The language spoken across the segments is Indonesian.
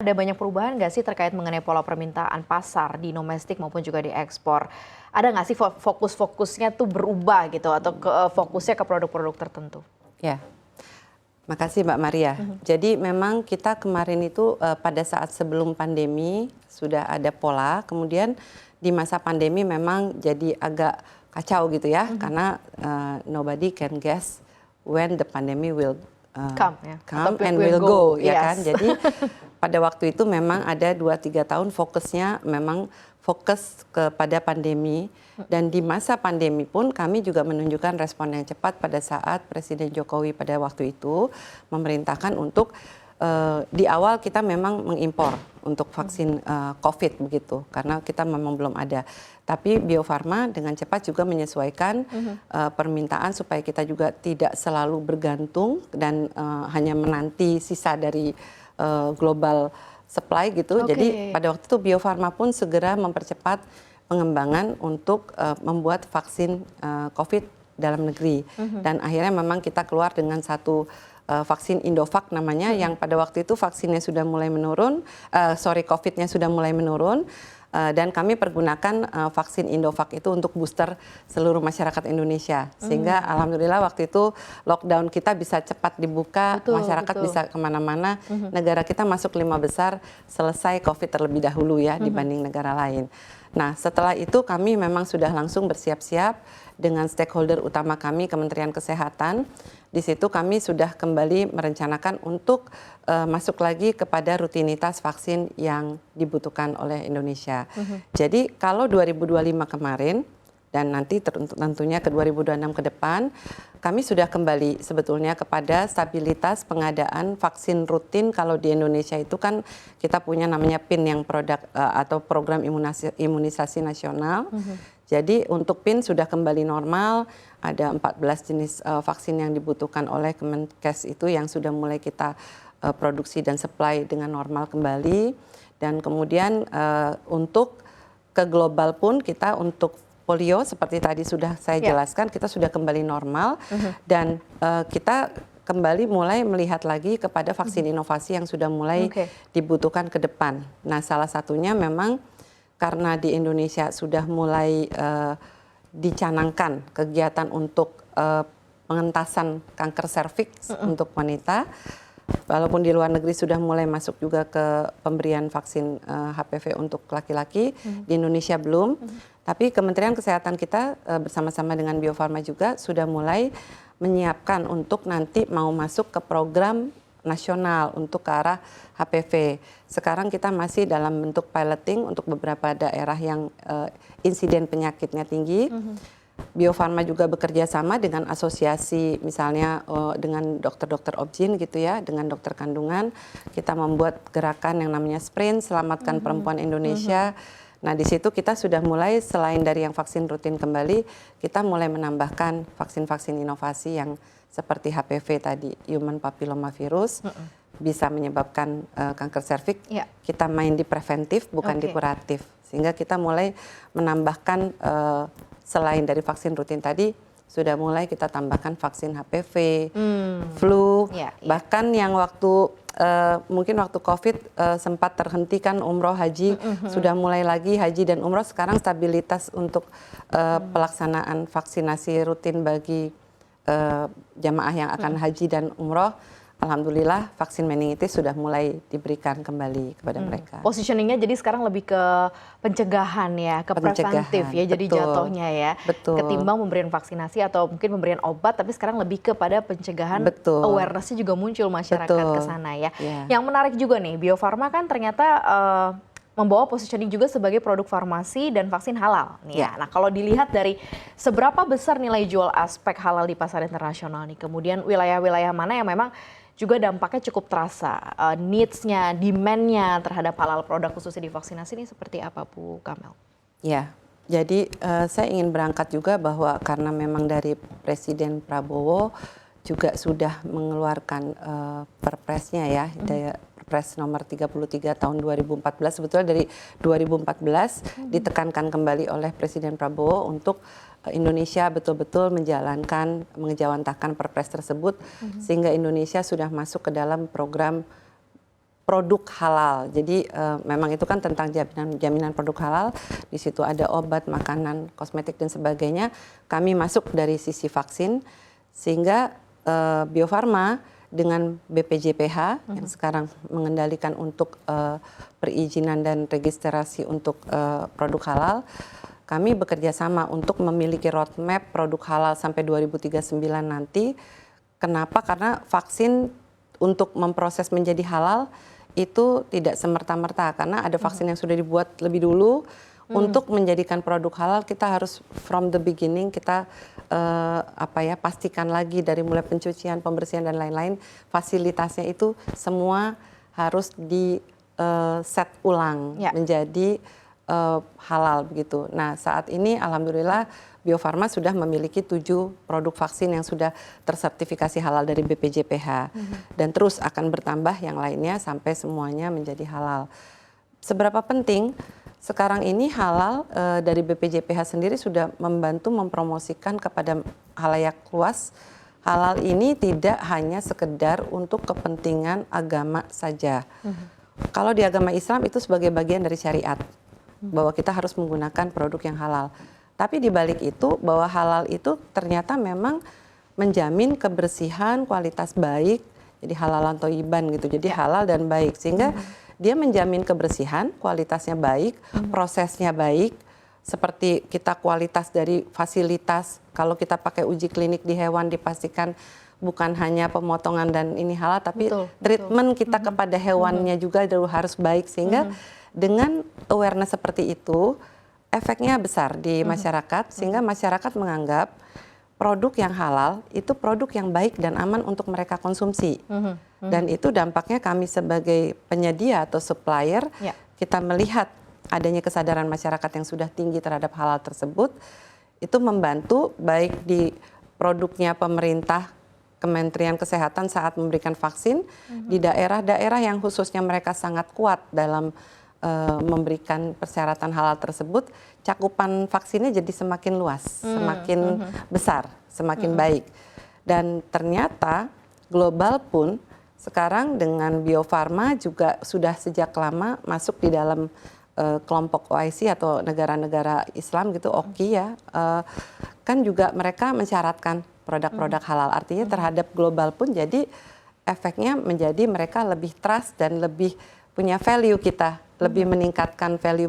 Ada banyak perubahan nggak sih terkait mengenai pola permintaan pasar di domestik maupun juga di ekspor? Ada nggak sih fokus-fokusnya tuh berubah gitu atau fokusnya ke produk-produk tertentu? Ya, makasih Mbak Maria. Jadi memang kita kemarin itu pada saat sebelum pandemi sudah ada pola, kemudian di masa pandemi memang jadi agak kacau gitu ya, karena nobody can guess when the pandemic will come and will go, ya kan? Jadi pada waktu itu memang ada 2-3 tahun fokusnya memang fokus kepada pandemi, dan di masa pandemi pun kami juga menunjukkan respon yang cepat pada saat Presiden Jokowi pada waktu itu memerintahkan untuk di awal kita memang mengimpor untuk vaksin COVID begitu, karena kita memang belum ada. Tapi Bio Farma dengan cepat juga menyesuaikan permintaan supaya kita juga tidak selalu bergantung dan hanya menanti sisa dari global supply gitu. Jadi pada waktu itu Bio Farma pun segera mempercepat pengembangan untuk membuat vaksin COVID dalam negeri. Dan akhirnya memang kita keluar dengan satu vaksin Indovac namanya, yang pada waktu itu vaksinnya sudah mulai menurun, COVID-nya sudah mulai menurun, dan kami pergunakan vaksin Indovac itu untuk booster seluruh masyarakat Indonesia. Sehingga alhamdulillah waktu itu lockdown kita bisa cepat dibuka, masyarakat bisa kemana-mana, negara kita masuk 5 besar, selesai COVID terlebih dahulu ya dibanding negara lain. Nah setelah itu kami memang sudah langsung bersiap-siap dengan stakeholder utama kami, Kementerian Kesehatan. Di situ kami sudah kembali merencanakan untuk masuk lagi kepada rutinitas vaksin yang dibutuhkan oleh Indonesia. Jadi kalau 2025 kemarin dan nanti tentunya ke 2026 ke depan, kami sudah kembali sebetulnya kepada stabilitas pengadaan vaksin rutin. Kalau di Indonesia itu kan kita punya namanya PIN yang produk atau program imunisasi nasional. Jadi untuk PIN sudah kembali normal, ada 14 jenis vaksin yang dibutuhkan oleh Kemenkes itu yang sudah mulai kita produksi dan supply dengan normal kembali. Dan kemudian untuk ke global pun kita untuk polio seperti tadi sudah saya jelaskan, kita sudah kembali normal dan kita kembali mulai melihat lagi kepada vaksin inovasi yang sudah mulai dibutuhkan ke depan. Nah salah satunya memang karena di Indonesia sudah mulai dicanangkan kegiatan untuk pengentasan kanker serviks untuk wanita, walaupun di luar negeri sudah mulai masuk juga ke pemberian vaksin HPV untuk laki-laki, di Indonesia belum. Tapi Kementerian Kesehatan kita bersama-sama dengan Bio Farma juga sudah mulai menyiapkan untuk nanti mau masuk ke program nasional untuk ke arah HPV. Sekarang kita masih dalam bentuk piloting untuk beberapa daerah yang insiden penyakitnya tinggi. Bio Farma juga bekerja sama dengan asosiasi, misalnya dengan dokter-dokter obgyn gitu ya, dengan dokter kandungan. Kita membuat gerakan yang namanya Sprint Selamatkan Perempuan Indonesia. Nah di situ kita sudah mulai selain dari yang vaksin rutin kembali, kita mulai menambahkan vaksin-vaksin inovasi yang seperti HPV tadi, Human Papilloma Virus, bisa menyebabkan kanker serviks. Kita main di preventif, bukan di kuratif. Sehingga kita mulai menambahkan selain dari vaksin rutin tadi, sudah mulai kita tambahkan vaksin HPV, flu, bahkan yang waktu mungkin waktu COVID sempat terhentikan umroh haji, sudah mulai lagi haji dan umroh. Sekarang stabilitas untuk pelaksanaan vaksinasi rutin bagi jamaah yang akan haji dan umroh, alhamdulillah vaksin meningitis sudah mulai diberikan kembali kepada mereka. Positioningnya jadi sekarang lebih ke pencegahan ya, ke preventif ya, jadi jatuhnya ya. Ketimbang memberikan vaksinasi atau mungkin memberikan obat, tapi sekarang lebih kepada pencegahan, awareness-nya juga muncul masyarakat ke sana ya. Yang menarik juga nih, Bio Farma kan ternyata membawa positioning juga sebagai produk farmasi dan vaksin halal. Nah kalau dilihat dari seberapa besar nilai jual aspek halal di pasar internasional nih, kemudian wilayah-wilayah mana yang memang juga dampaknya cukup terasa, needs-nya, demand-nya terhadap halal produk khususnya di vaksinasi ini seperti apa Bu Kamel? Ya, jadi saya ingin berangkat juga bahwa karena memang dari Presiden Prabowo juga sudah mengeluarkan perpresnya ya, Perpres nomor 33 tahun 2014, sebetulnya dari 2014 ditekankan kembali oleh Presiden Prabowo untuk Indonesia betul-betul mengejawantahkan Perpres tersebut, sehingga Indonesia sudah masuk ke dalam program produk halal. Jadi memang itu kan tentang jaminan produk halal. Di situ ada obat, makanan, kosmetik dan sebagainya. Kami masuk dari sisi vaksin, sehingga Bio Farma dengan BPJPH yang sekarang mengendalikan untuk perizinan dan registrasi untuk produk halal. Kami bekerja sama untuk memiliki roadmap produk halal sampai 2039 nanti. Kenapa? Karena vaksin untuk memproses menjadi halal itu tidak semerta-merta, karena ada vaksin yang sudah dibuat lebih dulu. Untuk menjadikan produk halal kita harus from the beginning, kita pastikan lagi dari mulai pencucian, pembersihan dan lain-lain, fasilitasnya itu semua harus di set ulang menjadi halal begitu. Nah, saat ini alhamdulillah Bio Farma sudah memiliki 7 produk vaksin yang sudah tersertifikasi halal dari BPJPH. Dan terus akan bertambah yang lainnya sampai semuanya menjadi halal. Seberapa penting sekarang ini halal dari BPJPH sendiri sudah membantu mempromosikan kepada halayak luas. Halal ini tidak hanya sekedar untuk kepentingan agama saja. Kalau di agama Islam itu sebagai bagian dari syariat, bahwa kita harus menggunakan produk yang halal. Tapi di balik itu, bahwa halal itu ternyata memang menjamin kebersihan, kualitas baik, jadi halalan thayyiban gitu, jadi halal dan baik. Sehingga dia menjamin kebersihan, kualitasnya baik, prosesnya baik, seperti kita kualitas dari fasilitas, kalau kita pakai uji klinik di hewan dipastikan bukan hanya pemotongan dan ini halal, tapi treatment kita kepada hewannya juga harus baik, sehingga dengan awareness seperti itu, efeknya besar di masyarakat, sehingga masyarakat menganggap produk yang halal itu produk yang baik dan aman untuk mereka konsumsi. Dan itu dampaknya kami sebagai penyedia atau supplier, kita melihat adanya kesadaran masyarakat yang sudah tinggi terhadap halal tersebut, itu membantu baik di produknya pemerintah, Kementerian Kesehatan saat memberikan vaksin, di daerah-daerah yang khususnya mereka sangat kuat dalam memberikan persyaratan halal tersebut, cakupan vaksinnya jadi semakin luas, semakin besar, semakin baik. Dan ternyata global pun sekarang dengan Bio Farma juga sudah sejak lama masuk di dalam kelompok OIC atau negara-negara Islam gitu, OKI ya, kan juga mereka mensyaratkan produk-produk halal. Artinya terhadap global pun jadi efeknya menjadi mereka lebih trust dan lebih punya value kita, lebih meningkatkan value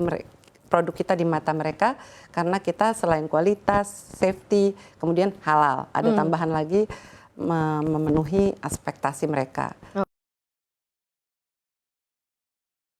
produk kita di mata mereka, karena kita selain kualitas, safety, kemudian halal. Ada tambahan lagi memenuhi ekspektasi mereka.